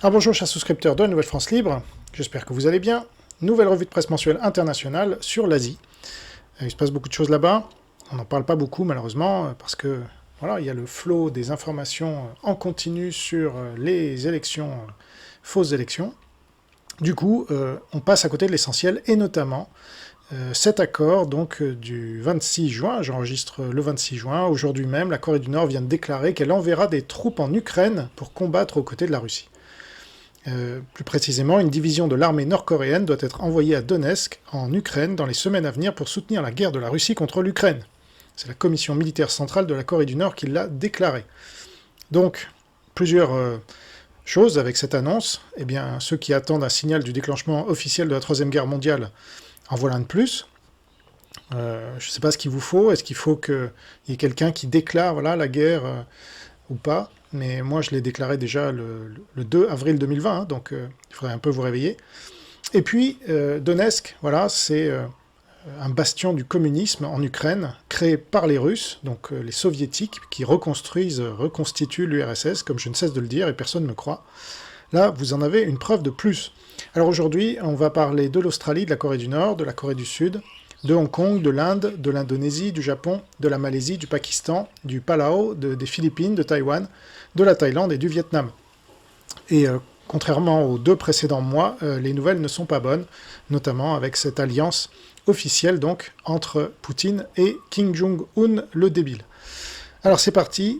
Alors bonjour chers souscripteurs de la Nouvelle France Libre, j'espère que vous allez bien. Nouvelle revue de presse mensuelle internationale sur l'Asie. Il se passe beaucoup de choses là-bas, on n'en parle pas beaucoup malheureusement, parce que voilà, il y a le flot des informations en continu sur les élections, fausses élections. Du coup, on passe à côté de l'essentiel, et notamment cet accord donc du 26 juin, j'enregistre le 26 juin, aujourd'hui même, la Corée du Nord vient de déclarer qu'elle enverra des troupes en Ukraine pour combattre aux côtés de la Russie. Plus précisément, une division de l'armée nord-coréenne doit être envoyée à Donetsk, en Ukraine, dans les semaines à venir pour soutenir la guerre de la Russie contre l'Ukraine. C'est la commission militaire centrale de la Corée du Nord qui l'a déclaré. Donc, plusieurs choses avec cette annonce. Eh bien, ceux qui attendent un signal du déclenchement officiel de la Troisième Guerre mondiale en voilà un de plus. Je ne sais pas ce qu'il vous faut. Est-ce qu'il faut qu'il y ait quelqu'un qui déclare voilà, la guerre ou pas? Mais moi je l'ai déclaré déjà le 2 avril 2020, hein, donc il faudrait un peu vous réveiller. Et puis Donetsk, voilà, c'est un bastion du communisme en Ukraine, créé par les Russes, donc les soviétiques, qui reconstituent l'URSS, comme je ne cesse de le dire, et personne ne me croit. Là, vous en avez une preuve de plus. Alors aujourd'hui, on va parler de l'Australie, de la Corée du Nord, de la Corée du Sud, de Hong Kong, de l'Inde, de l'Indonésie, du Japon, de la Malaisie, du Pakistan, du Palau, des Philippines, de Taïwan, de la Thaïlande et du Vietnam. Et contrairement aux deux précédents mois, les nouvelles ne sont pas bonnes, notamment avec cette alliance officielle donc entre Poutine et Kim Jong-un le débile. Alors c'est parti